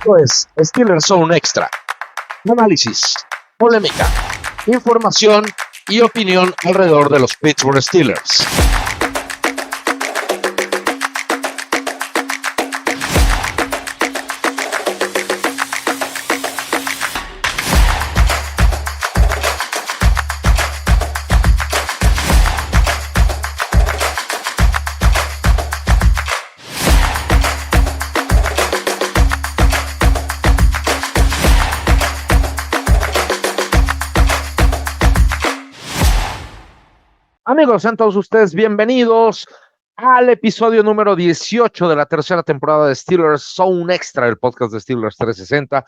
Esto es Steelers Zone Extra. Análisis, polémica, información y opinión alrededor de los Pittsburgh Steelers. Amigos, sean todos ustedes bienvenidos al episodio número 18 de la tercera temporada de Steelers Zone Extra, el podcast de Steelers 360.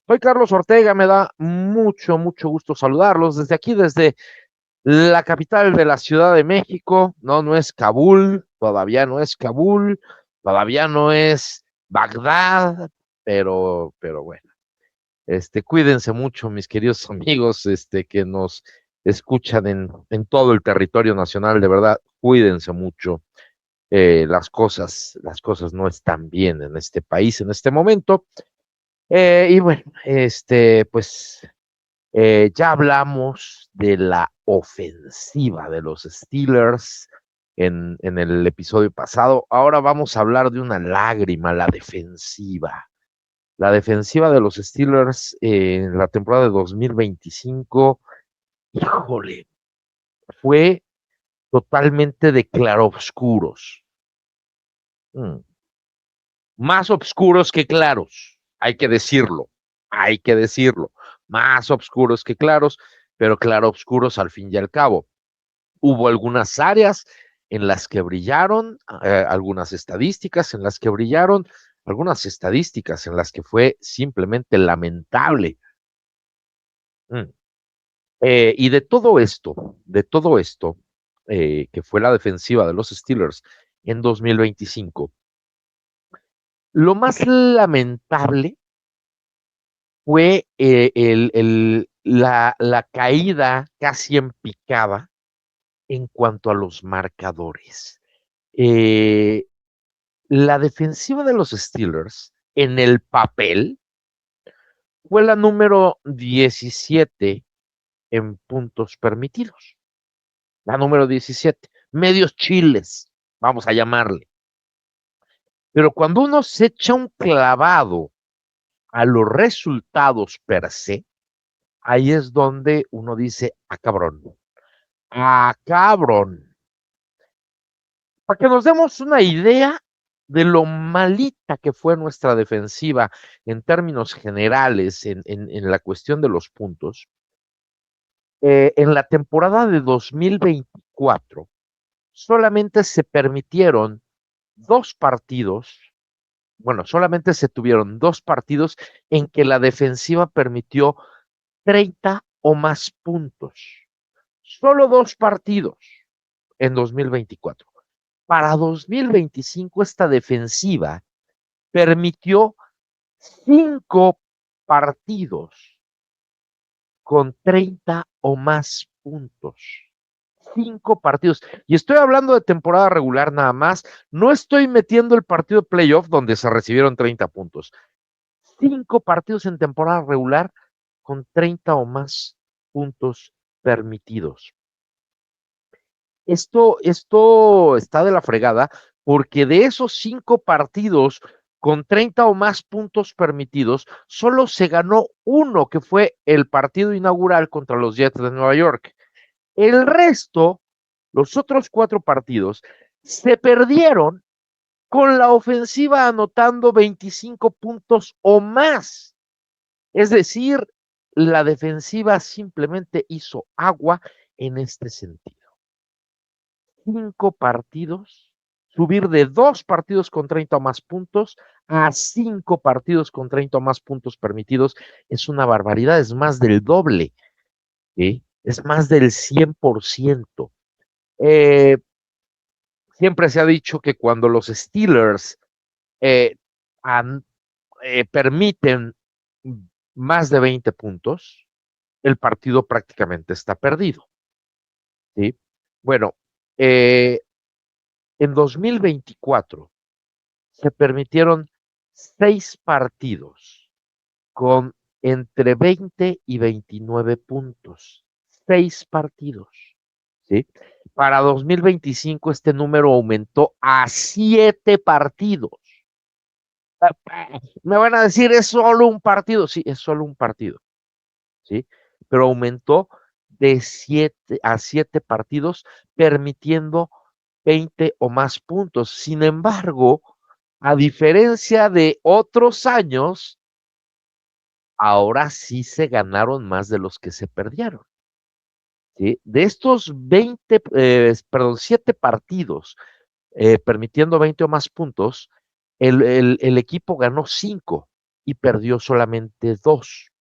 Soy Carlos Ortega, me da mucho gusto saludarlos desde aquí, desde la capital de la Ciudad de México. No es Kabul, todavía no es Kabul, todavía no es Bagdad, pero bueno. Cuídense mucho, mis queridos amigos, que nos escuchan en todo el territorio nacional, de verdad, cuídense mucho. Las cosas no están bien en este país en este momento. Y bueno, pues ya hablamos de la ofensiva de los Steelers en el episodio pasado. Ahora vamos a hablar de una lágrima, la defensiva. La defensiva de los Steelers en la temporada de 2025, híjole, fue totalmente de claroscuros. Más oscuros que claros, hay que decirlo. Más oscuros que claros, pero claroscuros al fin y al cabo. Hubo algunas áreas en las que brillaron, algunas estadísticas en las que brillaron, algunas estadísticas en las que fue simplemente lamentable. Y de todo esto, que fue la defensiva de los Steelers en 2025, lo más lamentable fue la caída casi en picada en cuanto a los marcadores. La defensiva de los Steelers en el papel fue la número 17 en puntos permitidos. La número 17, medios chiles, vamos a llamarle. Pero cuando uno se echa un clavado a los resultados per se, ahí es donde uno dice, cabrón. Para que nos demos una idea de lo malita que fue nuestra defensiva en términos generales en la cuestión de los puntos, en la temporada de 2024 solamente se permitieron solamente se tuvieron 2 partidos en que la defensiva permitió 30 o más puntos. Solo 2 partidos en 2024. Para 2025 esta defensiva permitió 5 partidos con 30 o más puntos. 5 partidos. Y estoy hablando de temporada regular nada más. No estoy metiendo el partido de playoff donde se recibieron 30 puntos. 5 partidos en temporada regular con 30 o más puntos permitidos. Esto está de la fregada porque de esos 5 partidos con 30 o más puntos permitidos, solo se ganó uno, que fue el partido inaugural contra los Jets de Nueva York. El resto, los otros 4 partidos, se perdieron con la ofensiva anotando 25 puntos o más. Es decir, la defensiva simplemente hizo agua en este sentido. 5 partidos, subir de 2 partidos con 30 o más puntos a 5 partidos con 30 o más puntos permitidos es una barbaridad, es más del doble, ¿sí? Es más del 100%. Siempre se ha dicho que cuando los Steelers permiten más de 20 puntos, el partido prácticamente está perdido, ¿sí? Bueno, en 2024 se permitieron 6 partidos con entre 20 y 29 puntos, 6 partidos, ¿sí? Para 2025 este número aumentó a 7 partidos. Me van a decir, es solo un partido. Sí, es solo un partido, ¿sí? Pero aumentó de 7 a 7 partidos, permitiendo 20 o más puntos. Sin embargo, a diferencia de otros años, ahora sí se ganaron más de los que se perdieron, ¿sí? De estos 7 partidos, permitiendo 20 o más puntos, el equipo ganó 5 y perdió solamente 2,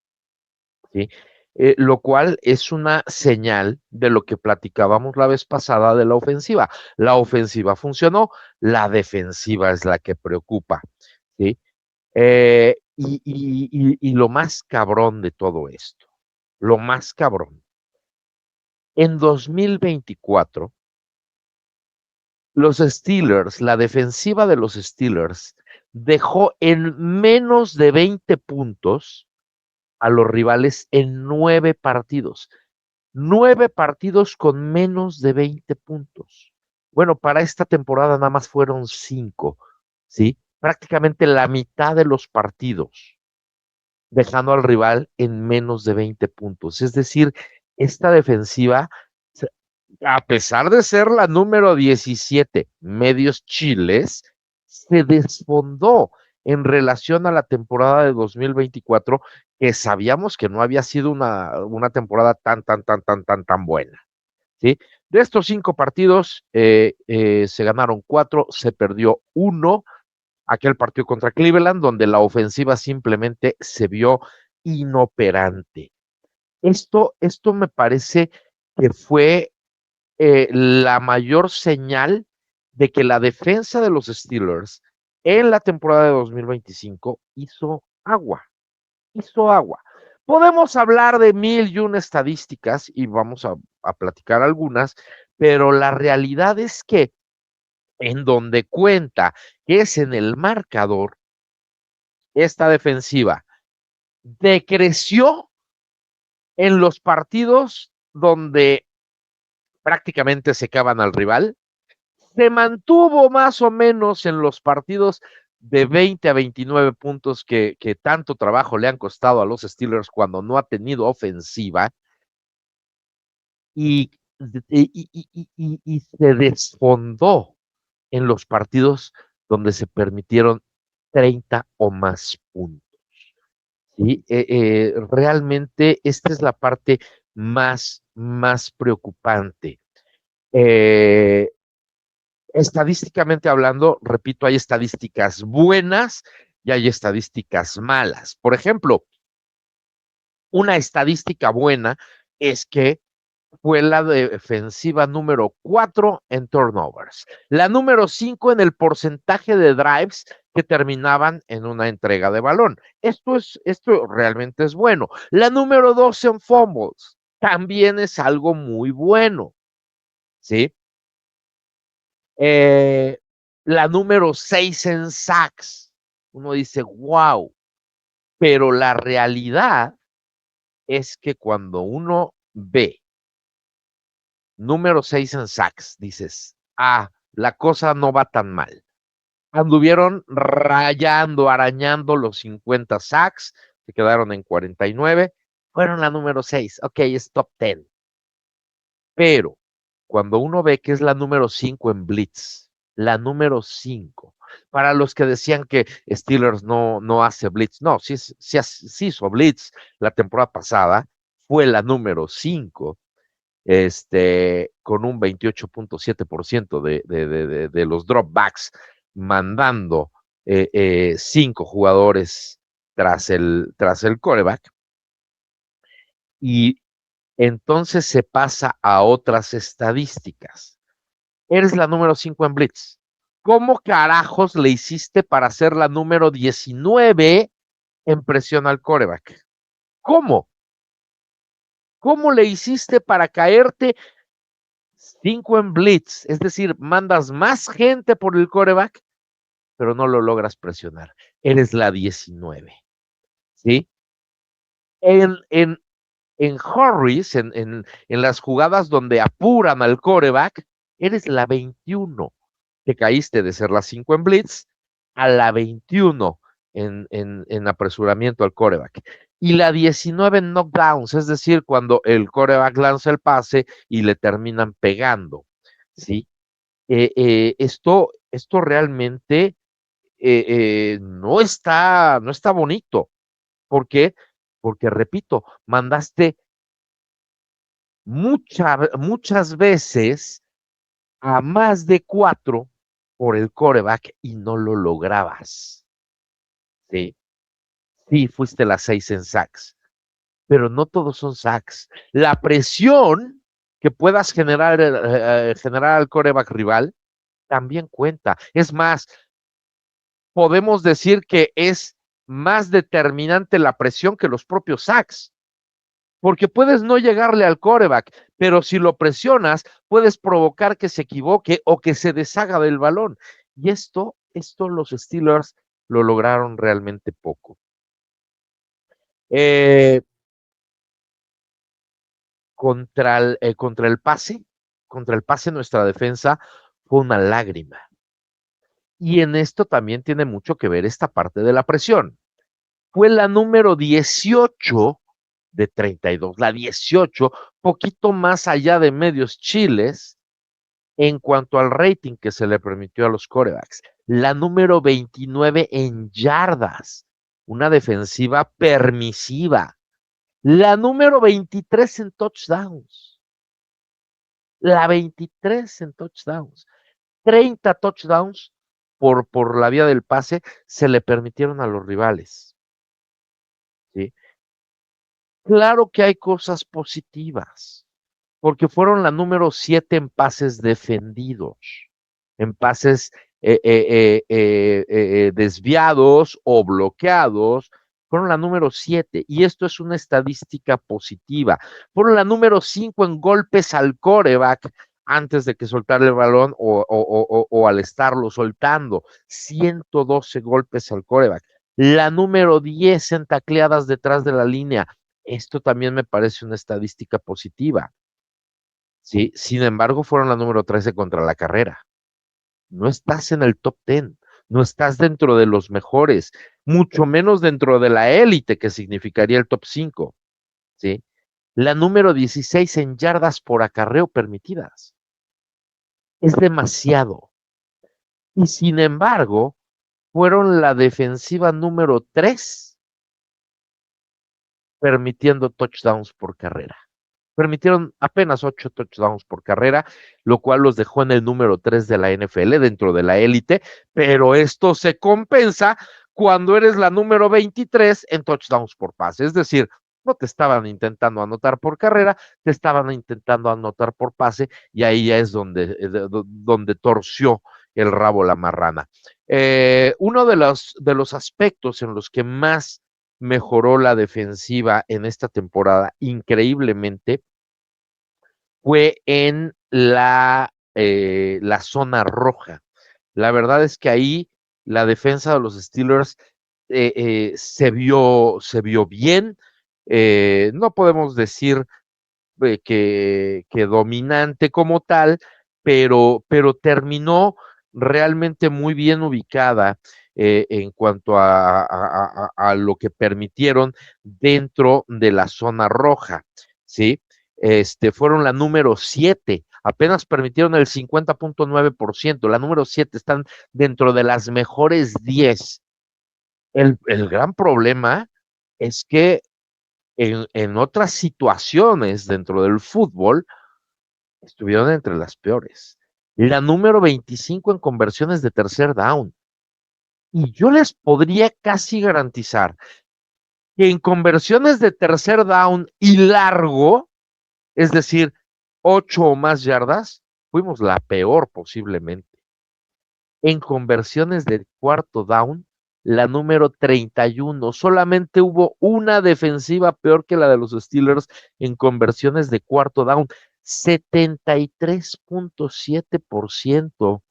¿sí? Lo cual es una señal de lo que platicábamos la vez pasada de la ofensiva. La ofensiva funcionó, la defensiva es la que preocupa, ¿sí? Y lo más cabrón de todo esto, lo más cabrón, en 2024, los Steelers, la defensiva de los Steelers, dejó en menos de 20 puntos a los rivales en 9 partidos. 9 partidos con menos de 20 puntos. Bueno, para esta temporada nada más fueron 5, ¿sí? Prácticamente la mitad de los partidos, dejando al rival en menos de 20 puntos. Es decir, esta defensiva, a pesar de ser la número 17, medios chiles, se desfondó en relación a la temporada de 2024, que sabíamos que no había sido una temporada tan buena, ¿sí? De estos 5 partidos, se ganaron 4, se perdió 1, aquel partido contra Cleveland, donde la ofensiva simplemente se vio inoperante. Esto me parece que fue la mayor señal de que la defensa de los Steelers en la temporada de 2025 hizo agua. Podemos hablar de 1001 estadísticas y vamos a platicar algunas, pero la realidad es que en donde cuenta, que es en el marcador, esta defensiva decreció en los partidos donde prácticamente secaban al rival, se mantuvo más o menos en los partidos de 20 a 29 puntos que tanto trabajo le han costado a los Steelers cuando no ha tenido ofensiva, y, y se desfondó en los partidos donde se permitieron 30 o más puntos. ¿Sí? Realmente esta es la parte más preocupante. Eh, Estadísticamente hablando, repito, hay estadísticas buenas y hay estadísticas malas. Por ejemplo, una estadística buena es que fue la defensiva número 4 en turnovers, la número 5 en el porcentaje de drives que terminaban en una entrega de balón. Esto realmente es bueno. La número 2 en fumbles también es algo muy bueno, ¿sí? Eh, la número 6 en sacks. Uno dice, wow, pero la realidad es que cuando uno ve número 6 en sacks, dices, la cosa no va tan mal. Anduvieron rayando, arañando los 50 sacks, se quedaron en 49, fueron la número 6, ok, es top 10. Pero cuando uno ve que es la número 5 en blitz, la número 5, para los que decían que Steelers no hace blitz, no, sí hizo blitz la temporada pasada, fue la número 5, con un 28.7% de los dropbacks, mandando 5 jugadores tras el quarterback, y entonces se pasa a otras estadísticas. Eres la número 5 en blitz. ¿Cómo carajos le hiciste para ser la número 19 en presión al quarterback? ¿Cómo? ¿Cómo le hiciste para caerte 5 en blitz? Es decir, mandas más gente por el quarterback, pero no lo logras presionar. Eres la 19, ¿sí? En, en hurries, en las jugadas donde apuran al quarterback, eres la 21. Te caíste de ser la 5 en blitz a la 21 en apresuramiento al quarterback. Y la 19 en knockdowns, es decir, cuando el quarterback lanza el pase y le terminan pegando, ¿sí? Esto realmente no está bonito. ¿Por qué? Porque, repito, mandaste muchas veces a más de 4 por el quarterback y no lo lograbas. Sí, sí, fuiste las 6 en sacks, pero no todos son sacks. La presión que puedas generar al quarterback rival también cuenta. Es más, podemos decir que es más determinante la presión que los propios sacks, porque puedes no llegarle al quarterback, pero si lo presionas, puedes provocar que se equivoque o que se deshaga del balón. Y esto los Steelers lo lograron realmente poco. Eh, contra el pase, nuestra defensa fue una lágrima. Y en esto también tiene mucho que ver esta parte de la presión. Fue la número 18 de 32, la 18, poquito más allá de medios chiles en cuanto al rating que se le permitió a los quarterbacks. La número 29 en yardas, una defensiva permisiva. La número 23 en touchdowns. La 23 en touchdowns. 30 touchdowns por la vía del pase se le permitieron a los rivales. ¿Sí? Claro que hay cosas positivas, porque fueron la número 7 en pases defendidos, en pases desviados o bloqueados, fueron la número 7, y esto es una estadística positiva. Fueron la número 5 en golpes al quarterback antes de que soltara el balón o al estarlo soltando, 112 golpes al quarterback. La número 10 en tacleadas detrás de la línea. Esto también me parece una estadística positiva. ¿Sí? Sin embargo, fueron la número 13 contra la carrera. No estás en el top 10, no estás dentro de los mejores, mucho menos dentro de la élite, que significaría el top 5. ¿Sí? La número 16 en yardas por acarreo permitidas. Es demasiado. Y sin embargo, fueron la defensiva número 3 permitiendo touchdowns por carrera. Permitieron apenas 8 touchdowns por carrera, lo cual los dejó en el número 3 de la NFL, dentro de la élite, pero esto se compensa cuando eres la número 23 en touchdowns por pase. Es decir, no te estaban intentando anotar por carrera, te estaban intentando anotar por pase, y ahí ya es donde torció el rabo la marrana. Uno de los aspectos en los que más mejoró la defensiva en esta temporada, increíblemente, fue en la zona roja. La verdad es que ahí la defensa de los Steelers se vio bien. No podemos decir que dominante como tal, pero terminó realmente muy bien ubicada en cuanto a lo que permitieron dentro de la zona roja, ¿sí? Fueron la número 7, apenas permitieron el 50.9%, la número 7, están dentro de las mejores 10. El gran problema es que en otras situaciones dentro del fútbol estuvieron entre las peores. La número 25 en conversiones de tercer down. Y yo les podría casi garantizar que en conversiones de tercer down y largo, es decir, 8 o más yardas, fuimos la peor posiblemente. En conversiones de cuarto down, la número 31. Solamente hubo una defensiva peor que la de los Steelers en conversiones de cuarto down. 73.7%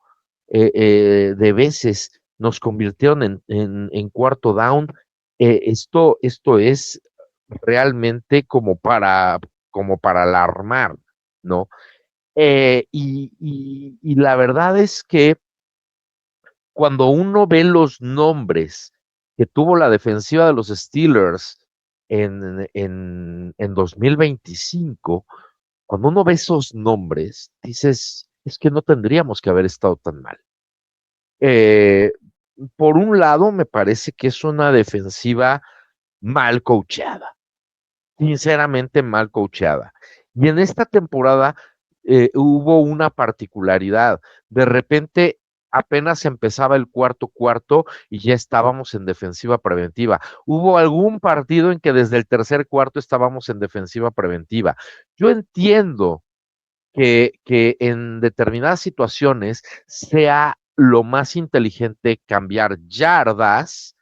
de veces nos convirtieron en cuarto down. Esto es realmente como para alarmar, ¿no? Y la verdad es que cuando uno ve los nombres que tuvo la defensiva de los Steelers en 2025, cuando uno ve esos nombres, dices, es que no tendríamos que haber estado tan mal. Eh, por un lado, me parece que es una defensiva mal coacheada, sinceramente mal coacheada. Y en esta temporada hubo una particularidad. De repente apenas empezaba el cuarto cuarto y ya estábamos en defensiva preventiva. Hubo algún partido en que desde el tercer cuarto estábamos en defensiva preventiva. Yo entiendo que en determinadas situaciones sea lo más inteligente cambiar yardas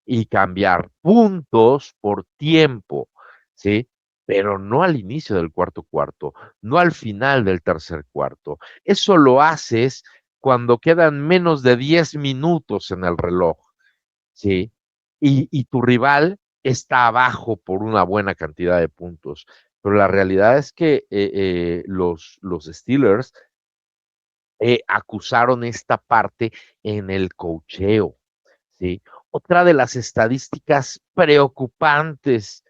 y cambiar puntos por tiempo, ¿sí? Pero no al inicio del cuarto cuarto, no al final del tercer cuarto. Eso lo haces cuando quedan menos de 10 minutos en el reloj, ¿sí? Y tu rival está abajo por una buena cantidad de puntos. Pero la realidad es que los Steelers acusaron esta parte en el cocheo, ¿sí? Otra de las estadísticas preocupantes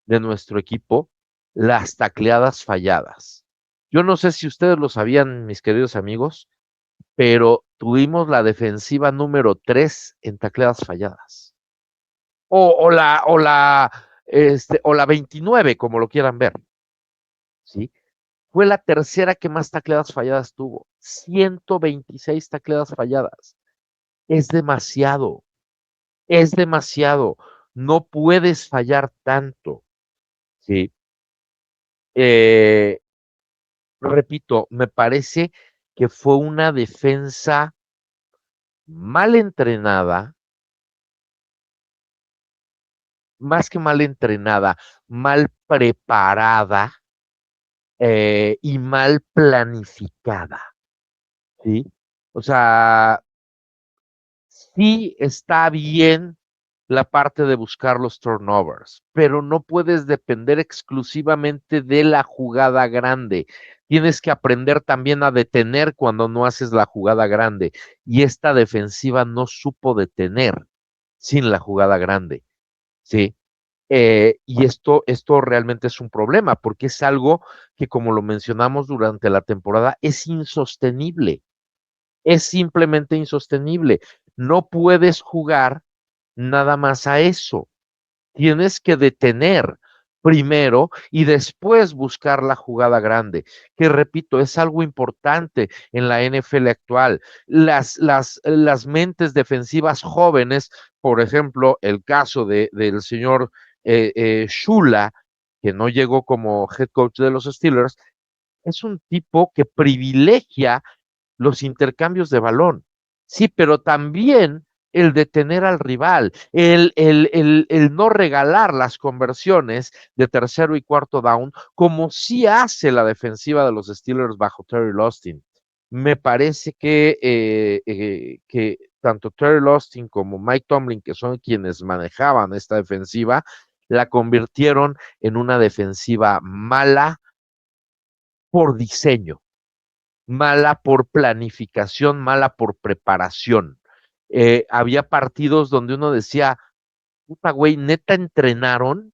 de nuestro equipo, las tacleadas falladas. Yo no sé si ustedes lo sabían, mis queridos amigos, pero tuvimos la defensiva número 3 en tacleadas falladas. O la 29, como lo quieran ver, ¿sí? Fue la tercera que más tacleadas falladas tuvo. 126 tacleadas falladas. Es demasiado, es demasiado. No puedes fallar tanto, ¿sí? Eh, repito, me parece que fue una defensa mal entrenada, más que mal entrenada, mal preparada y mal planificada, ¿sí? O sea, sí está bien la parte de buscar los turnovers, pero no puedes depender exclusivamente de la jugada grande. Tienes que aprender también a detener cuando no haces la jugada grande. Y esta defensiva no supo detener sin la jugada grande, ¿sí? Y esto realmente es un problema porque es algo que, como lo mencionamos durante la temporada, es insostenible. Es simplemente insostenible. No puedes jugar nada más a eso. Tienes que detener primero y después buscar la jugada grande, que repito, es algo importante en la NFL actual. Las mentes defensivas jóvenes, por ejemplo, el caso del señor Shula, que no llegó como head coach de los Steelers, es un tipo que privilegia los intercambios de balón. Sí, pero también el detener al rival, el no regalar las conversiones de tercero y cuarto down, como sí hace la defensiva de los Steelers bajo Terry Lostin. Me parece que tanto Terry Lostin como Mike Tomlin, que son quienes manejaban esta defensiva, la convirtieron en una defensiva mala por diseño, mala por planificación, mala por preparación. Había partidos donde uno decía, puta güey, neta entrenaron,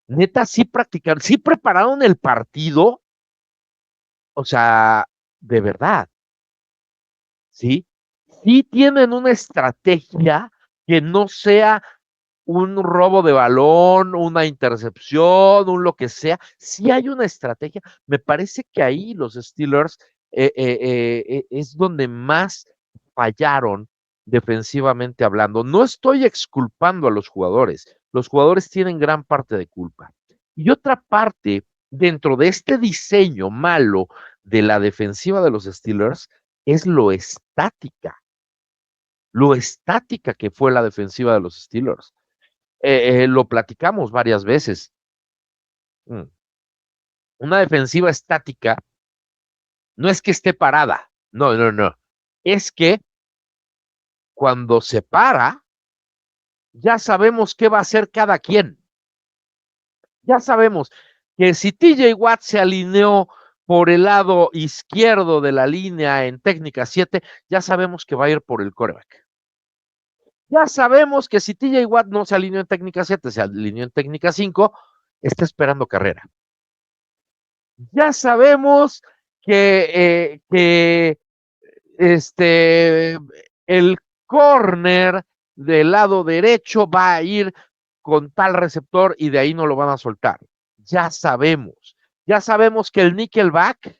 neta sí practicaron, sí prepararon el partido, o sea, de verdad, ¿sí? Sí tienen una estrategia que no sea un robo de balón, una intercepción, un lo que sea, sí hay una estrategia. Me parece que ahí los Steelers es donde más fallaron defensivamente hablando. No estoy exculpando a los jugadores tienen gran parte de culpa. Y otra parte, dentro de este diseño malo de la defensiva de los Steelers, es lo estática que fue la defensiva de los Steelers. Lo platicamos varias veces. Mm. Una defensiva estática no es que esté parada, no, no, no. Es que cuando se para, ya sabemos qué va a hacer cada quien. Ya sabemos que si TJ Watt se alineó por el lado izquierdo de la línea en técnica 7, ya sabemos que va a ir por el quarterback. Ya sabemos que si TJ Watt no se alineó en técnica 7, se alineó en técnica 5, está esperando carrera. Ya sabemos que el corner del lado derecho va a ir con tal receptor y de ahí no lo van a soltar. Ya sabemos que el nickelback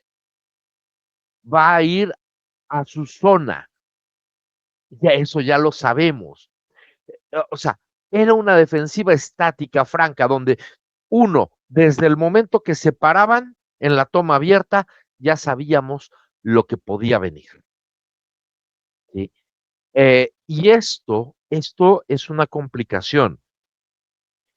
va a ir a su zona. Ya eso ya lo sabemos. O sea, era una defensiva estática, franca, donde uno, desde el momento que se paraban en la toma abierta, ya sabíamos lo que podía venir. ¿Sí? Y esto es una complicación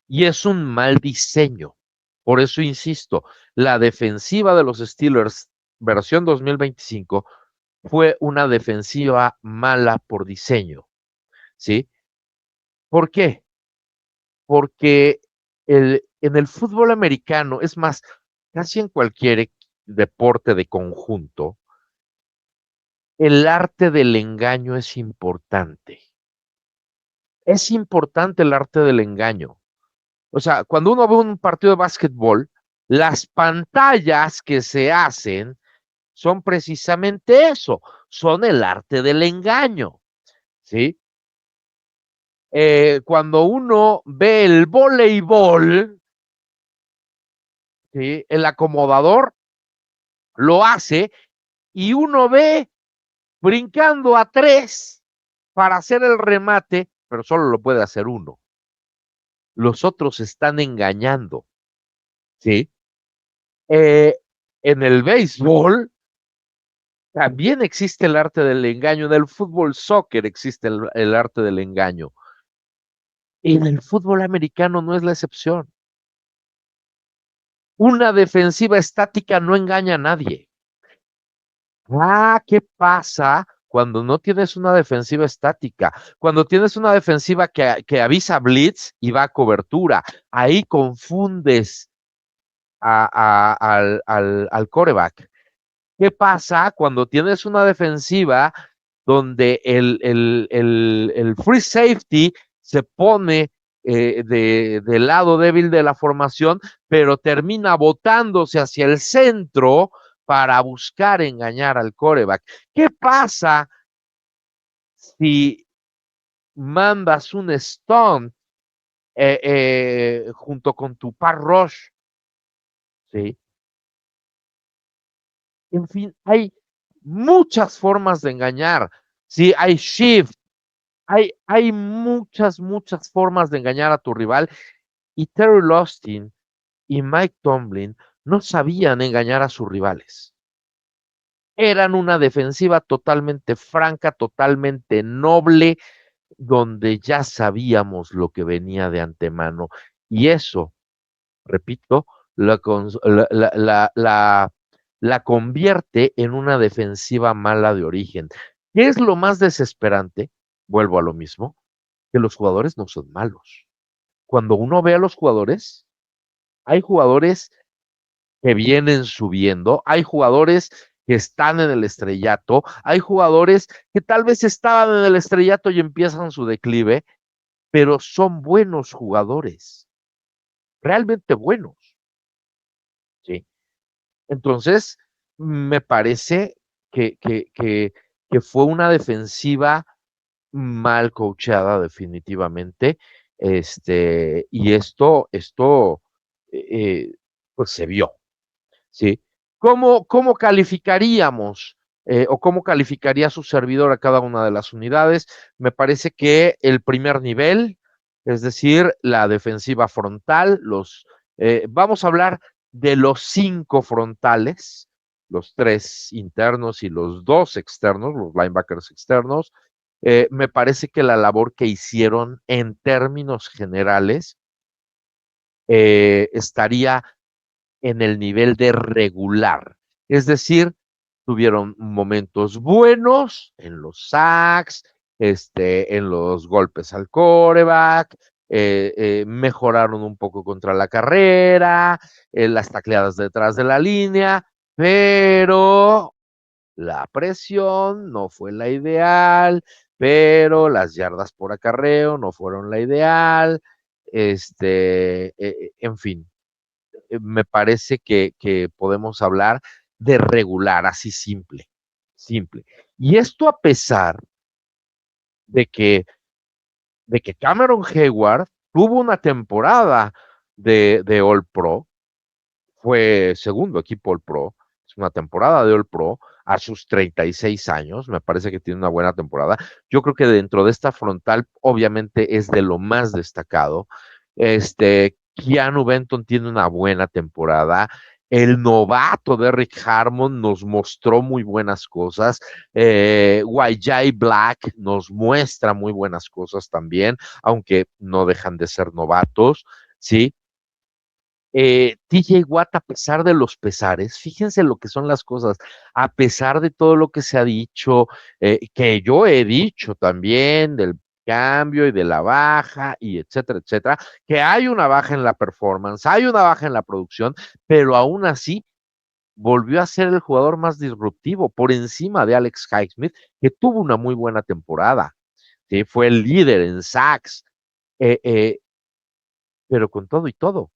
y es un mal diseño. Por eso insisto, la defensiva de los Steelers versión 2025 fue una defensiva mala por diseño, ¿sí? ¿Por qué? Porque en el fútbol americano, es más, casi en cualquier deporte de conjunto, el arte del engaño es importante. Es importante el arte del engaño. O sea, cuando uno ve un partido de básquetbol, las pantallas que se hacen son precisamente eso, son el arte del engaño, ¿sí? Cuando uno ve el voleibol, ¿sí? El acomodador lo hace y uno ve brincando a 3 para hacer el remate, pero solo lo puede hacer uno. Los otros están engañando, ¿sí? Eh, en el béisbol también existe el arte del engaño, en el fútbol soccer existe el arte del engaño. Y en el fútbol americano no es la excepción. Una defensiva estática no engaña a nadie. ¿Qué pasa cuando no tienes una defensiva estática? Cuando tienes una defensiva que avisa blitz y va a cobertura. Ahí confundes al quarterback. ¿Qué pasa cuando tienes una defensiva donde el free safety se pone del lado débil de la formación, pero termina botándose hacia el centro para buscar engañar al quarterback? ¿Qué pasa si mandas un stunt junto con tu pass rush? ¿Sí? En fin, hay muchas formas de engañar. Sí, hay shift, hay muchas formas de engañar a tu rival. Y Terry Austin y Mike Tomlin no sabían engañar a sus rivales. Eran una defensiva totalmente franca, totalmente noble, donde ya sabíamos lo que venía de antemano. Y eso, repito, la convierte en una defensiva mala de origen. ¿Qué es lo más desesperante? Vuelvo a lo mismo, que los jugadores no son malos. Cuando uno ve a los jugadores, hay jugadores que vienen subiendo, hay jugadores que están en el estrellato, hay jugadores que tal vez estaban en el estrellato y empiezan su declive, pero son buenos jugadores, realmente buenos, ¿sí? Entonces, me parece que fue una defensiva mal coachada definitivamente, y esto pues se vio, ¿sí? ¿Cómo calificaríamos o cómo calificaría su servidor a cada una de las unidades? Me parece que el primer nivel, es decir, la defensiva frontal, vamos a hablar de los 5 frontales, los 3 internos y los 2 externos, los linebackers externos. Me parece que la labor que hicieron en términos generales estaría en el nivel de regular. Es decir, tuvieron momentos buenos en los sacks, en los golpes al quarterback, mejoraron un poco contra la carrera, las tacleadas detrás de la línea, pero la presión no fue la ideal, pero las yardas por acarreo no fueron la ideal, en fin, me parece que podemos hablar de regular, así simple, simple. Y esto a pesar de que Cameron Hayward tuvo una temporada de All Pro, fue segundo equipo All Pro, es una temporada de All Pro a sus 36 años, me parece que tiene una buena temporada. Yo creo que dentro de esta frontal, obviamente es de lo más destacado. Keanu Benton tiene una buena temporada. El novato de Rick Harmon nos mostró muy buenas cosas. YJ Black nos muestra muy buenas cosas también, aunque no dejan de ser novatos, ¿sí? TJ Watt, a pesar de los pesares, fíjense lo que son las cosas, a pesar de todo lo que se ha dicho, que yo he dicho también del cambio y de la baja y etcétera, etcétera, que hay una baja en la performance, hay una baja en la producción, pero aún así volvió a ser el jugador más disruptivo por encima de Alex Highsmith, que tuvo una muy buena temporada, ¿sí? Fue el líder en sacks, eh, eh, pero con todo y todo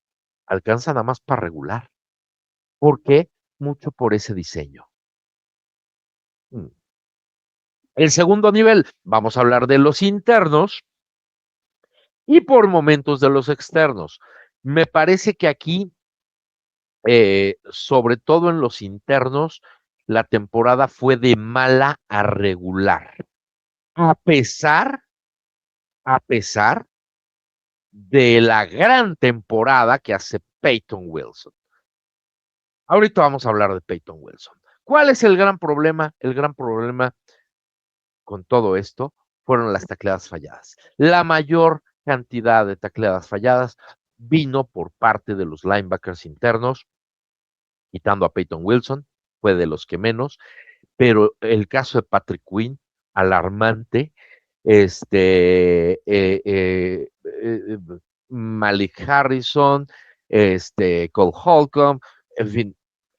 alcanza nada más para regular. ¿Por qué? Mucho por ese diseño. El segundo nivel, vamos a hablar de los internos y por momentos de los externos. Me parece que aquí, sobre todo en los internos, la temporada fue de mala a regular. A pesar, a pesar de la gran temporada que hace Peyton Wilson. Ahorita vamos a hablar de Peyton Wilson. ¿Cuál es el gran problema? El gran problema con todo esto fueron las tacleadas falladas. La mayor cantidad de tacleadas falladas vino por parte de los linebackers internos, quitando a Peyton Wilson, fue de los que menos, pero el caso de Patrick Quinn, alarmante, Malik Harrison, Cole Holcomb, en fin,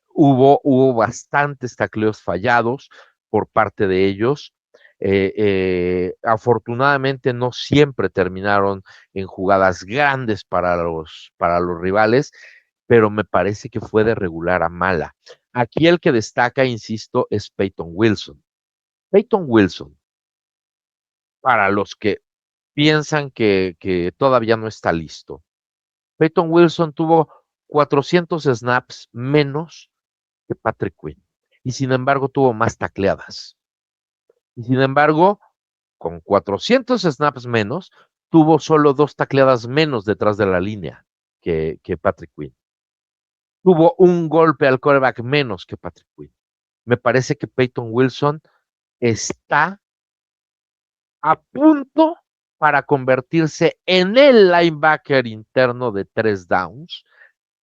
hubo bastantes tacleos fallados por parte de ellos. Afortunadamente no siempre terminaron en jugadas grandes para los rivales, pero me parece que fue de regular a mala. Aquí el que destaca, insisto, es Peyton Wilson. Peyton Wilson, para los que piensan que todavía no está listo, Peyton Wilson tuvo 400 snaps menos que Patrick Quinn y sin embargo tuvo más tacleadas. Y sin embargo, con 400 snaps menos, tuvo solo 2 tacleadas menos detrás de la línea que Patrick Quinn. Tuvo un golpe al quarterback menos que Patrick Quinn. Me parece que Peyton Wilson está a punto para convertirse en el linebacker interno de 3 downs.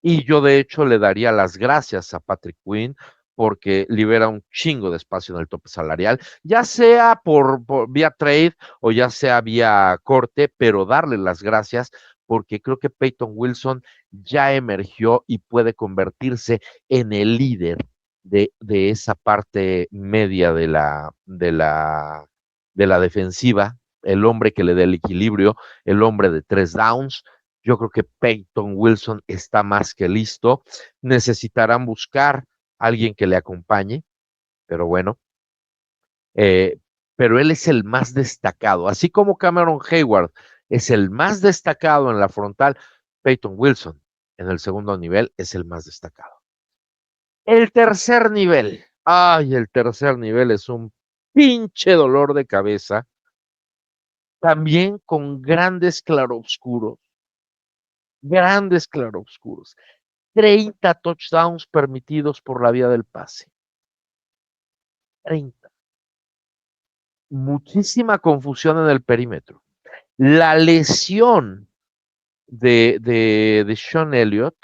Y yo de hecho le daría las gracias a Patrick Quinn porque libera un chingo de espacio en el tope salarial, ya sea por vía trade o ya sea vía corte, pero darle las gracias porque creo que Peyton Wilson ya emergió y puede convertirse en el líder de esa parte media de la defensiva, el hombre que le dé el equilibrio, el hombre de 3 downs. Yo creo que Peyton Wilson está más que listo. Necesitarán buscar a alguien que le acompañe, pero bueno, eh, pero él es el más destacado. Así como Cameron Hayward es el más destacado en la frontal, Peyton Wilson en el segundo nivel es el más destacado. El tercer nivel. Ay, el tercer nivel es un pinche dolor de cabeza. También con grandes claroscuros. 30 touchdowns permitidos por la vía del pase. 30. Muchísima confusión en el perímetro. La lesión de Sean Elliott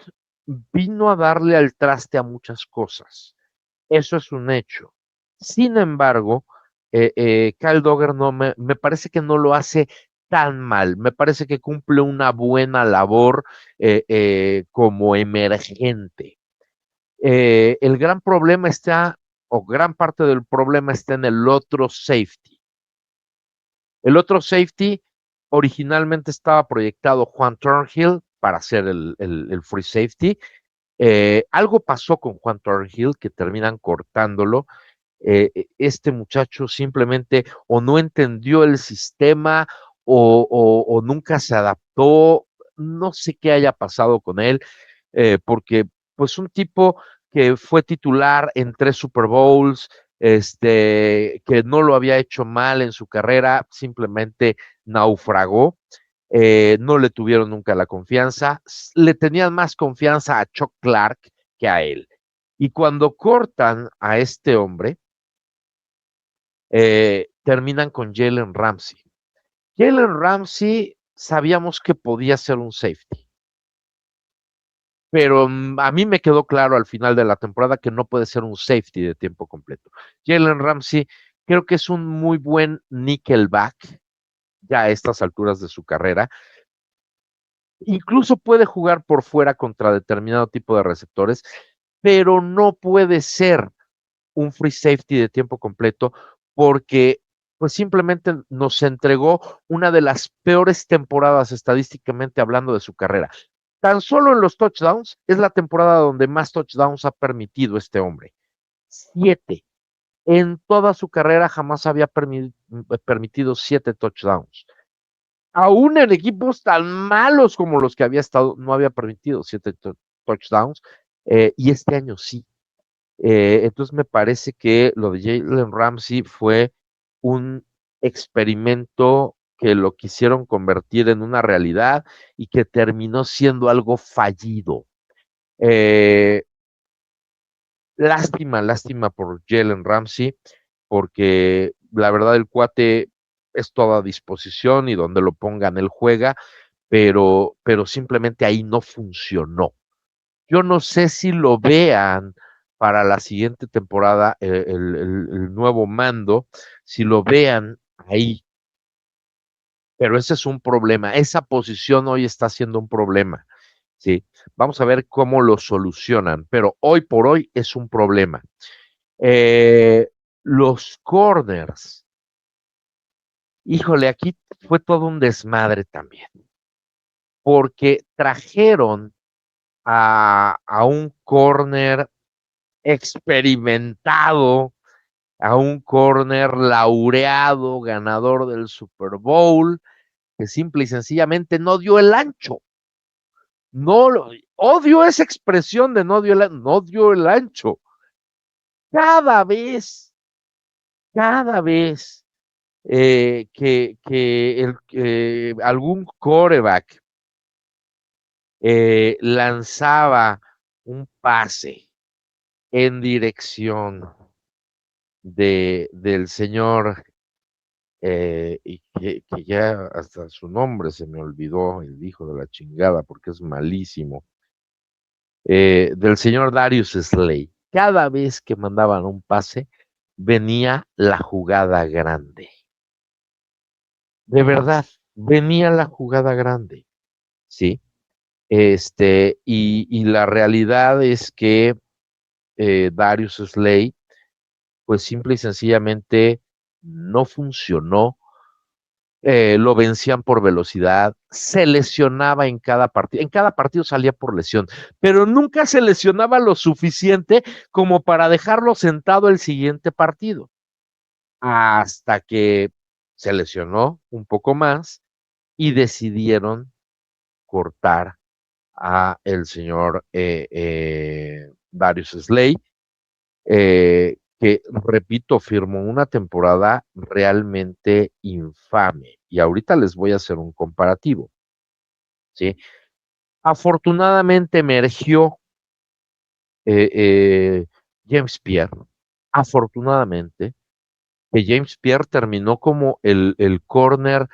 vino a darle al traste a muchas cosas. Eso es un hecho. Sin embargo, Kyle Duggar me parece que no lo hace tan mal. Me parece que cumple una buena labor como emergente. El gran problema está, o gran parte del problema está en el otro safety. El otro safety originalmente estaba proyectado Juan Thornhill para ser el free safety. Algo pasó con Juan Thornhill que terminan cortándolo. Este muchacho simplemente o no entendió el sistema o nunca se adaptó, no sé qué haya pasado con él, porque pues un tipo que fue titular en 3 Super Bowls, que no lo había hecho mal en su carrera, simplemente naufragó. No le tuvieron nunca la confianza, le tenían más confianza a Chuck Clark que a él. Y cuando cortan a este hombre, terminan con Jalen Ramsey. Jalen Ramsey sabíamos que podía ser un safety, pero a mí me quedó claro al final de la temporada que no puede ser un safety de tiempo completo. Jalen Ramsey creo que es un muy buen nickelback ya a estas alturas de su carrera. Incluso puede jugar por fuera contra determinado tipo de receptores, pero no puede ser un free safety de tiempo completo porque pues simplemente nos entregó una de las peores temporadas estadísticamente hablando de su carrera. Tan solo en los touchdowns es la temporada donde más touchdowns ha permitido este hombre. 7. En toda su carrera jamás había permitido 7 touchdowns. Aún en equipos tan malos como los que había estado, no había permitido 7 touchdowns. Y este año sí. Entonces me parece que lo de Jalen Ramsey fue un experimento que lo quisieron convertir en una realidad y que terminó siendo algo fallido. Eh, lástima por Jalen Ramsey, porque la verdad el cuate es toda disposición y donde lo pongan él juega, pero simplemente ahí no funcionó. Yo no sé si lo vean para la siguiente temporada, el nuevo mando, si lo vean ahí, pero ese es un problema. Esa posición hoy está siendo un problema. Sí, vamos a ver cómo lo solucionan, pero hoy por hoy es un problema. Eh, los corners, híjole, aquí fue todo un desmadre también, porque trajeron a un corner experimentado, a un corner laureado, ganador del Super Bowl, que simple y sencillamente no dio el ancho. No, odio esa expresión de no dio el ancho. Cada vez, cada vez que algún quarterback lanzaba un pase en dirección del señor, y que ya hasta su nombre se me olvidó, el hijo de la chingada, porque es malísimo, del señor Darius Slay. Cada vez que mandaban un pase, venía la jugada grande. De verdad, venía la jugada grande, ¿sí? Y la realidad es que Darius Slay, pues simple y sencillamente no funcionó. Lo vencían por velocidad, se lesionaba en cada partido salía por lesión, pero nunca se lesionaba lo suficiente como para dejarlo sentado el siguiente partido, hasta que se lesionó un poco más y decidieron cortar a el señor Darius Slay, que, repito, firmó una temporada realmente infame. Y ahorita les voy a hacer un comparativo, ¿sí? Afortunadamente emergió eh, eh, James Pierre, afortunadamente, que James Pierre terminó como el corner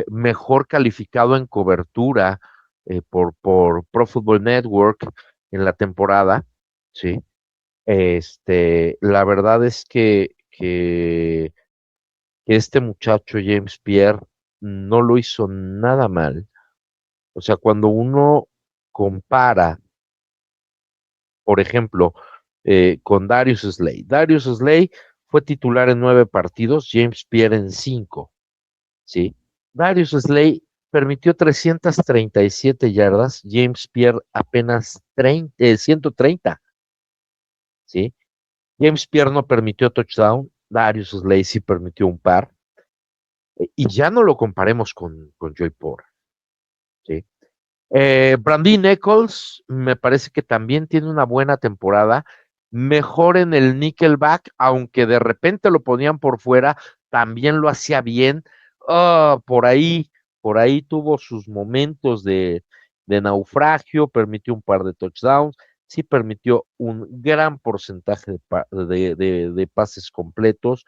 mejor calificado en cobertura por Pro Football Network en la temporada, ¿sí? La verdad es que este muchacho James Pierre no lo hizo nada mal. O sea, cuando uno compara, por ejemplo, con Darius Slay. Darius Slay fue titular en 9 partidos, James Pierre en 5, ¿sí? Darius Slay permitió 337 yardas, James Pierre apenas 130, ¿sí? James Pierre no permitió touchdown, Darius Slay sí permitió un par, y ya no lo comparemos con Joey Porter, ¿sí? Brandon Eccles me parece que también tiene una buena temporada, mejor en el nickelback, aunque de repente lo ponían por fuera, también lo hacía bien. Por ahí tuvo sus momentos de naufragio, permitió un par de touchdowns, sí permitió un gran porcentaje de pases completos,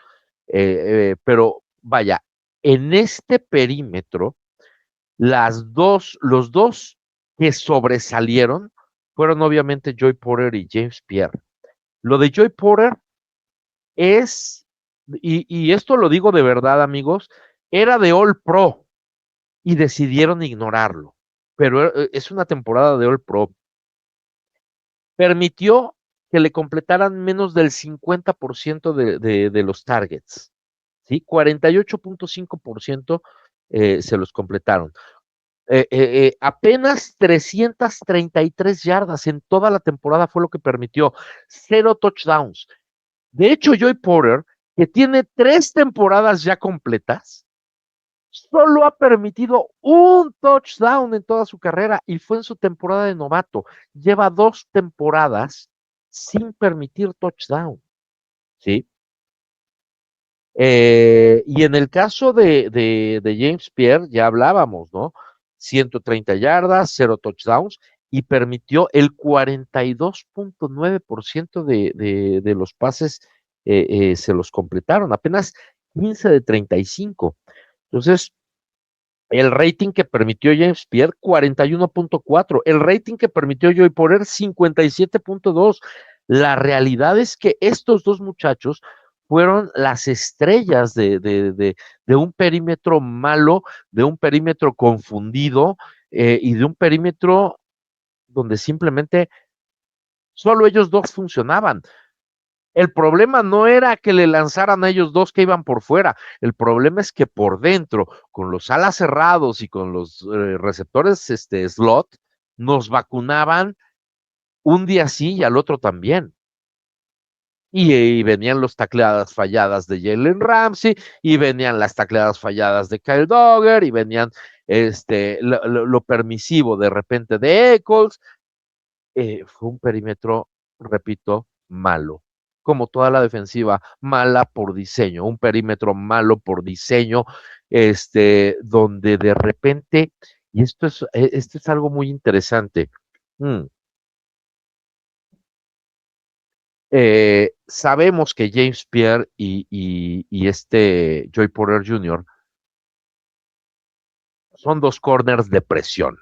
pero vaya, en este perímetro los dos que sobresalieron fueron obviamente Joey Porter y James Pierre. Lo de Joey Porter es, y esto lo digo de verdad, amigos, era de All Pro y decidieron ignorarlo, pero es una temporada de All Pro. Permitió que le completaran menos del 50% de los targets, ¿sí? 48.5% se los completaron. Apenas 333 yardas en toda la temporada fue lo que permitió, 0 touchdowns. De hecho, Joey Porter, que tiene 3 temporadas ya completas, solo ha permitido un touchdown en toda su carrera y fue en su temporada de novato. Lleva 2 temporadas sin permitir touchdown, ¿sí? Y en el caso de James Pierre, ya hablábamos, ¿no? 130 yardas, 0 touchdowns, y permitió el 42.9% de los pases, se los completaron, apenas 15 de 35. Entonces, el rating que permitió James Pierre, 41.4. El rating que permitió Joey Porter, 57.2. La realidad es que estos dos muchachos fueron las estrellas de un perímetro malo, de un perímetro confundido, y de un perímetro donde simplemente solo ellos dos funcionaban. El problema no era que le lanzaran a ellos dos que iban por fuera, el problema es que por dentro, con los alas cerrados y con los receptores slot, nos vacunaban un día sí y al otro también. Y venían las tacleadas falladas de Jalen Ramsey, y venían las tacleadas falladas de Kyle Duggar, y venían lo permisivo de repente de Eccles. Fue un perímetro, repito, malo. Como toda la defensiva, mala por diseño, un perímetro malo por diseño, donde de repente, y esto es algo muy interesante. Mm, Sabemos que James Pierre y Joey Porter Jr. son dos corners de presión.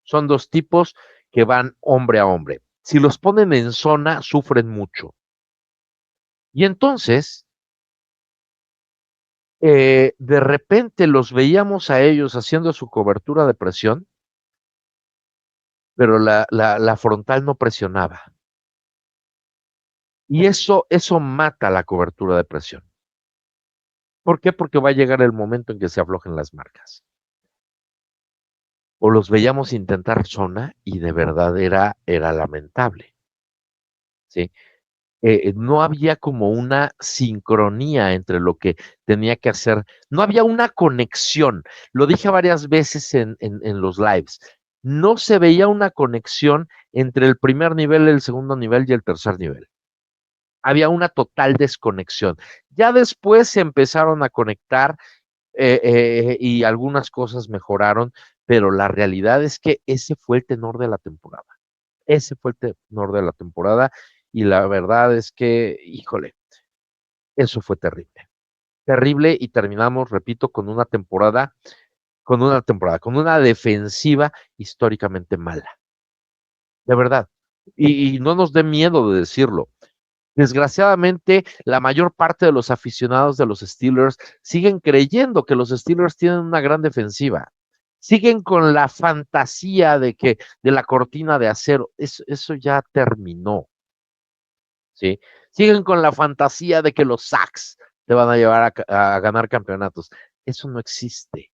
Son dos tipos que van hombre a hombre. Si los ponen en zona, sufren mucho. Y entonces, de repente los veíamos a ellos haciendo su cobertura de presión, pero la frontal no presionaba. Y eso mata la cobertura de presión. ¿Por qué? Porque va a llegar el momento en que se aflojen las marcas. O los veíamos intentar zona y de verdad era lamentable, ¿sí? No había como una sincronía entre lo que tenía que hacer, no había una conexión, lo dije varias veces en los lives, no se veía una conexión entre el primer nivel, el segundo nivel y el tercer nivel. Había una total desconexión. Ya después se empezaron a conectar, y algunas cosas mejoraron, pero la realidad es que ese fue el tenor de la temporada. Ese fue el tenor de la temporada y la verdad es que, híjole, eso fue terrible. Terrible y terminamos, repito, con una defensiva históricamente mala. De verdad. Y no nos dé miedo de decirlo. Desgraciadamente, la mayor parte de los aficionados de los Steelers siguen creyendo que los Steelers tienen una gran defensiva. Siguen con la fantasía de la cortina de acero. Eso ya terminó, ¿sí? Siguen con la fantasía de que los sacks te van a llevar a ganar campeonatos. Eso no existe,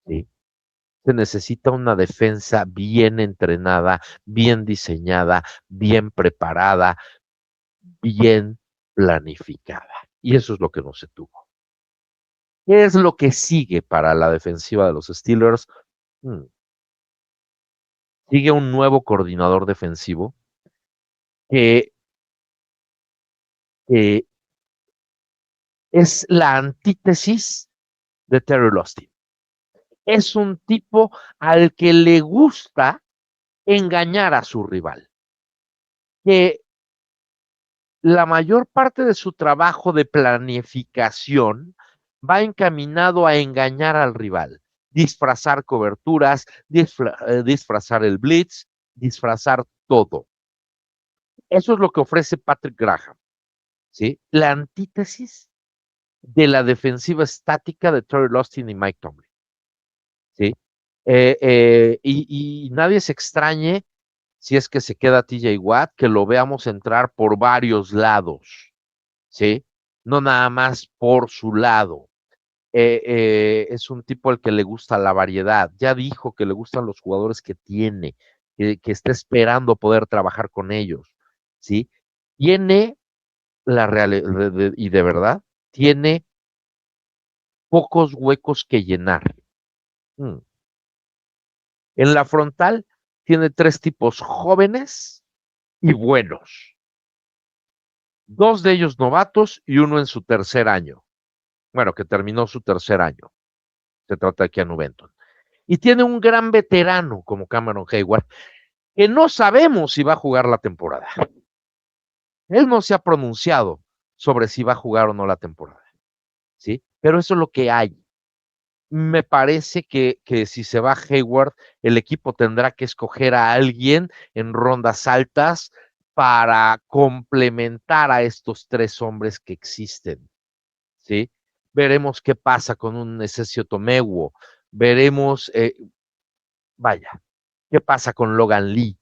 ¿sí? Se necesita una defensa bien entrenada, bien diseñada, bien preparada, bien planificada. Y eso es lo que no se tuvo. ¿Qué es lo que sigue para la defensiva de los Steelers? Hmm. Sigue un nuevo coordinador defensivo que es la antítesis de Terry Austin. Es un tipo al que le gusta engañar a su rival, que la mayor parte de su trabajo de planificación va encaminado a engañar al rival, disfrazar coberturas, disfrazar el blitz, disfrazar todo. Eso es lo que ofrece Patrick Graham, ¿sí? La antítesis de la defensiva estática de Terry Austin y Mike Tomlin, ¿sí? Y nadie se extrañe si es que se queda TJ Watt, que lo veamos entrar por varios lados, ¿sí? No nada más por su lado. Es un tipo al que le gusta la variedad. Ya dijo que le gustan los jugadores que tiene, que está esperando poder trabajar con ellos, ¿sí? Tiene la realidad, y de verdad, tiene pocos huecos que llenar. Mm. En la frontal tiene 3 tipos jóvenes y buenos. 2 de ellos novatos y uno en su tercer año. Bueno, que terminó su tercer año. Se trata de Keanu Benton. Y tiene un gran veterano como Cameron Hayward, que no sabemos si va a jugar la temporada. Él no se ha pronunciado sobre si va a jugar o no la temporada, ¿sí? Pero eso es lo que hay. Me parece que si se va Hayward, el equipo tendrá que escoger a alguien en rondas altas para complementar a estos 3 hombres que existen, ¿sí? Veremos qué pasa con un Necesio Tomewo, veremos, vaya, qué pasa con Logan Lee,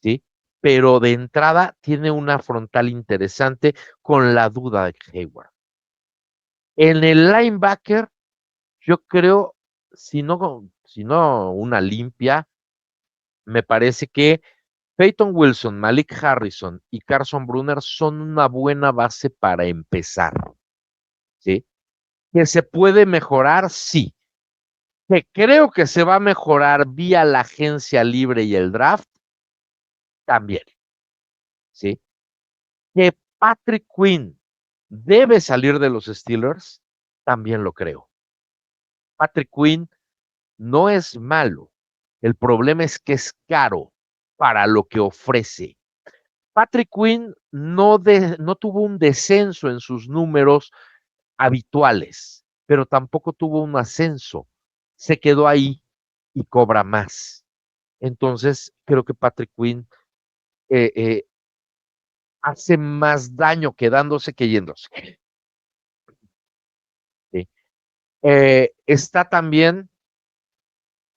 ¿sí? Pero de entrada tiene una frontal interesante con la duda de Hayward. En el linebacker, yo creo, si no una limpia, me parece que Peyton Wilson, Malik Harrison y Carson Brunner son una buena base para empezar, ¿sí? Que se puede mejorar, sí. Que creo que se va a mejorar vía la agencia libre y el draft, también, ¿sí? Que Patrick Quinn debe salir de los Steelers, también lo creo. Patrick Quinn no es malo, el problema es que es caro para lo que ofrece. Patrick Quinn no tuvo un descenso en sus números habituales, pero tampoco tuvo un ascenso. Se quedó ahí y cobra más. Entonces, creo que Patrick Quinn eh, eh, hace más daño quedándose que yéndose. ¿Sí? Está también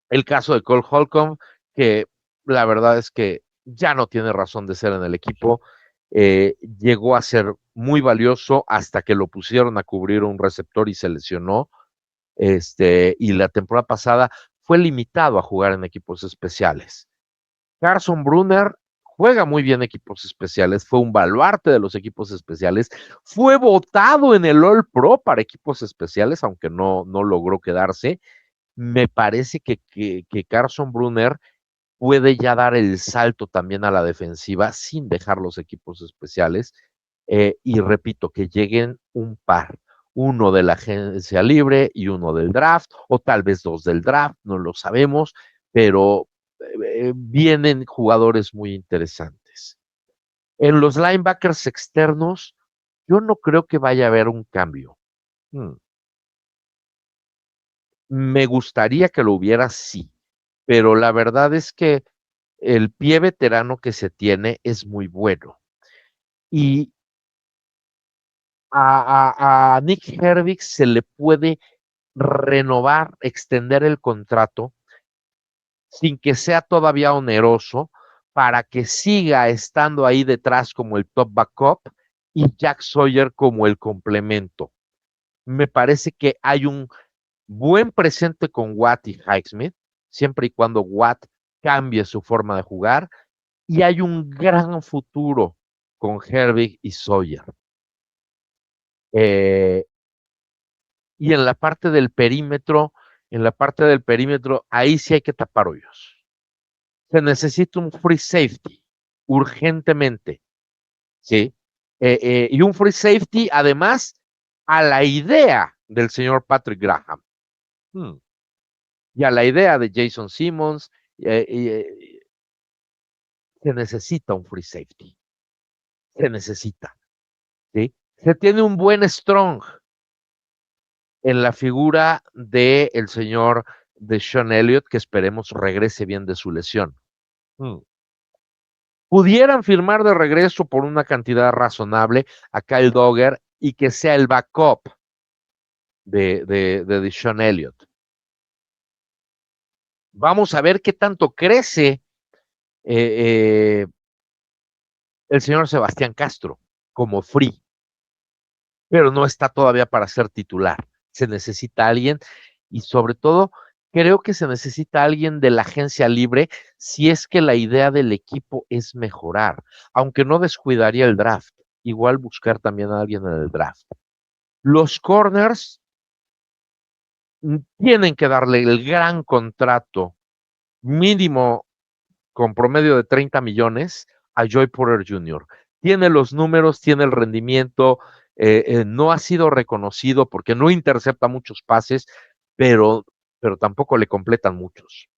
el caso de Cole Holcomb, que la verdad es que ya no tiene razón de ser en el equipo. Llegó a ser muy valioso hasta que lo pusieron a cubrir un receptor y se lesionó. Y la temporada pasada fue limitado a jugar en equipos especiales. Carson Brunner juega muy bien equipos especiales, fue un baluarte de los equipos especiales, fue votado en el All Pro para equipos especiales, aunque no logró quedarse. Me parece que Carson Brunner puede ya dar el salto también a la defensiva sin dejar los equipos especiales. Y repito, que lleguen un par, uno de la agencia libre y uno del draft, o tal vez 2 del draft, no lo sabemos, pero vienen jugadores muy interesantes. En los linebackers externos, yo no creo que vaya a haber un cambio. Me gustaría que lo hubiera, sí, pero la verdad es que el pie veterano que se tiene es muy bueno. Y a Nick Herbig se le puede renovar, extender el contrato sin que sea todavía oneroso para que siga estando ahí detrás como el top backup y Jack Sawyer como el complemento. Me parece que hay un buen presente con Watt y Highsmith, siempre y cuando Watt cambie su forma de jugar, y hay un gran futuro con Herbig y Sawyer. Eh, y en la parte del perímetro, ahí sí hay que tapar hoyos. Se necesita un free safety urgentemente, ¿sí? Y un free safety, además, a la idea del señor Patrick Graham. Y a la idea de Jason Simmons, se necesita un free safety. Se necesita, ¿sí? Se tiene un buen strong en la figura del señor de Sean Elliott, que esperemos regrese bien de su lesión. Pudieran firmar de regreso por una cantidad razonable a Kyle Duggar y que sea el backup de Sean Elliott. Vamos a ver qué tanto crece el señor Sebastián Castro como free, pero no está todavía para ser titular. Se necesita alguien y sobre todo creo que se necesita alguien de la agencia libre si es que la idea del equipo es mejorar, aunque no descuidaría el draft, igual buscar también a alguien en el draft. Los corners tienen que darle el gran contrato mínimo con promedio de 30 millones a Joey Porter Jr. Tiene los números, tiene el rendimiento, no ha sido reconocido porque no intercepta muchos pases, pero tampoco le completan muchos.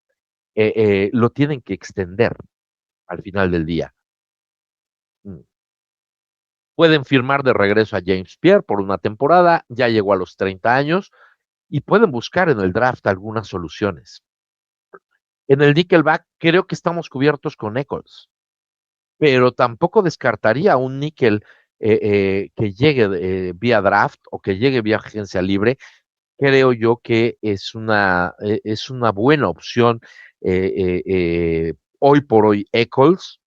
Lo tienen que extender al final del día. Pueden firmar de regreso a James Pierre por una temporada, ya llegó a los 30 años, y pueden buscar en el draft algunas soluciones. En el nickelback creo que estamos cubiertos con Eccles, pero tampoco descartaría un nickel que llegue vía draft o que llegue vía agencia libre. Creo yo que es una buena opción hoy por hoy Eccles.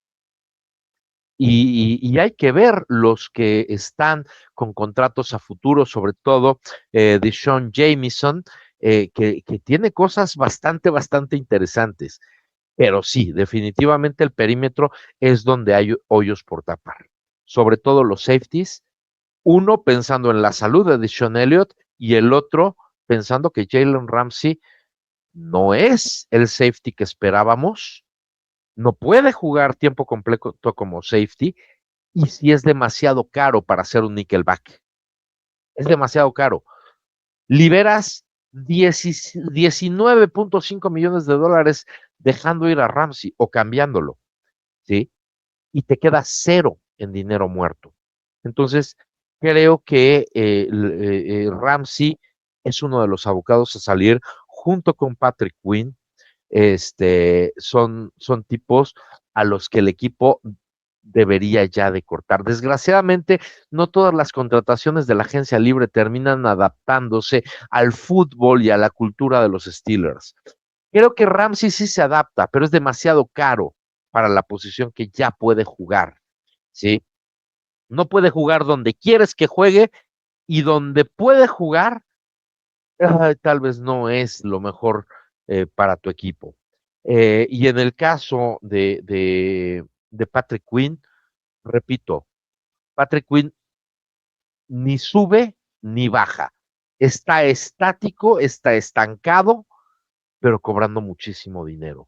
Y hay que ver los que están con contratos a futuro, sobre todo Deshaun Jamison, que tiene cosas bastante interesantes. Pero sí, definitivamente el perímetro es donde hay hoyos por tapar. Sobre todo los safeties, uno pensando en la salud de Deshaun Elliott y el otro pensando que Jalen Ramsey no es el safety que esperábamos, no puede jugar tiempo completo como safety y si es demasiado caro para hacer un nickelback. Es demasiado caro. Liberas 19.5 millones de dólares dejando ir a Ramsey o cambiándolo, ¿sí? Y te queda cero en dinero muerto. Entonces, creo que Ramsey es uno de los abocados a salir junto con Patrick Quinn. Son tipos a los que el equipo debería ya de cortar. Desgraciadamente, no todas las contrataciones de la agencia libre terminan adaptándose al fútbol y a la cultura de los Steelers. Creo que Ramsey sí se adapta, pero es demasiado caro para la posición que ya puede jugar, ¿sí? No puede jugar donde quieres que juegue y donde puede jugar, tal vez no es lo mejor para tu equipo. Y en el caso de Patrick Quinn, repito, Patrick Quinn ni sube ni baja. Está estático, está estancado, pero cobrando muchísimo dinero.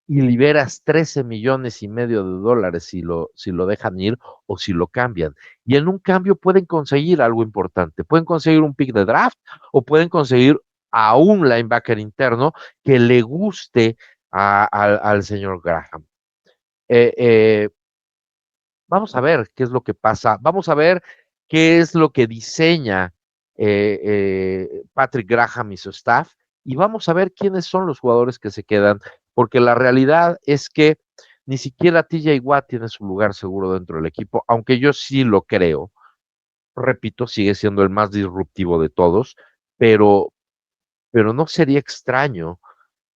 Y liberas 13.5 millones de dólares si lo dejan ir o si lo cambian. Y en un cambio pueden conseguir algo importante. Pueden conseguir un pick de draft o pueden conseguir a un linebacker interno que le guste al señor Graham. Vamos a ver qué es lo que pasa. Vamos a ver qué es lo que diseña Patrick Graham y su staff. Y vamos a ver quiénes son los jugadores que se quedan, porque la realidad es que ni siquiera TJ Watt tiene su lugar seguro dentro del equipo, aunque yo sí lo creo. Repito, sigue siendo el más disruptivo de todos, pero, pero no sería extraño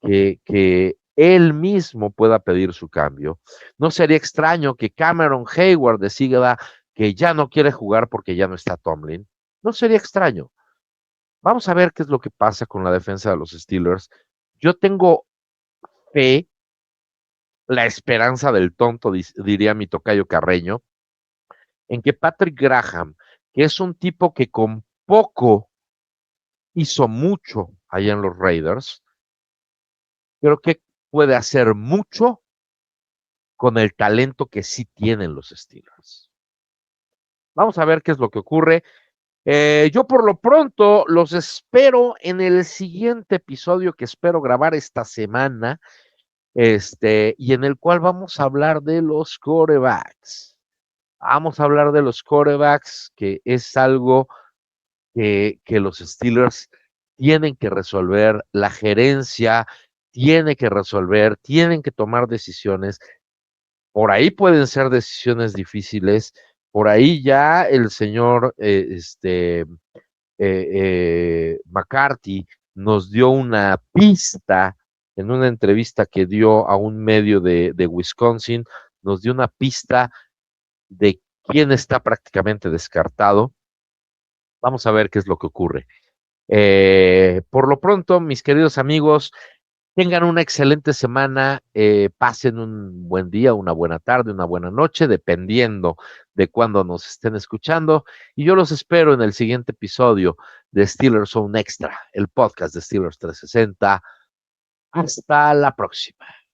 que él mismo pueda pedir su cambio. No sería extraño que Cameron Hayward decida que ya no quiere jugar porque ya no está Tomlin. No sería extraño. Vamos a ver qué es lo que pasa con la defensa de los Steelers. Yo tengo fe, la esperanza del tonto, diría mi tocayo Carreño, en que Patrick Graham, que es un tipo que con poco hizo mucho allá en los Raiders, creo que puede hacer mucho con el talento que sí tienen los Steelers. Vamos a ver qué es lo que ocurre. Yo por lo pronto los espero en el siguiente episodio que espero grabar esta semana, y en el cual vamos a hablar de los quarterbacks. Vamos a hablar de los quarterbacks, que es algo que los Steelers tienen que resolver, la gerencia tiene que resolver, tienen que tomar decisiones. Por ahí pueden ser decisiones difíciles, por ahí ya el señor McCarthy nos dio una pista en una entrevista que dio a un medio de Wisconsin, nos dio una pista de quién está prácticamente descartado. Vamos a ver qué es lo que ocurre. Por lo pronto, mis queridos amigos, tengan una excelente semana, pasen un buen día, una buena tarde, una buena noche, dependiendo de cuándo nos estén escuchando. Y yo los espero en el siguiente episodio de Steelers Zone Extra, el podcast de Steelers 360. Hasta la próxima.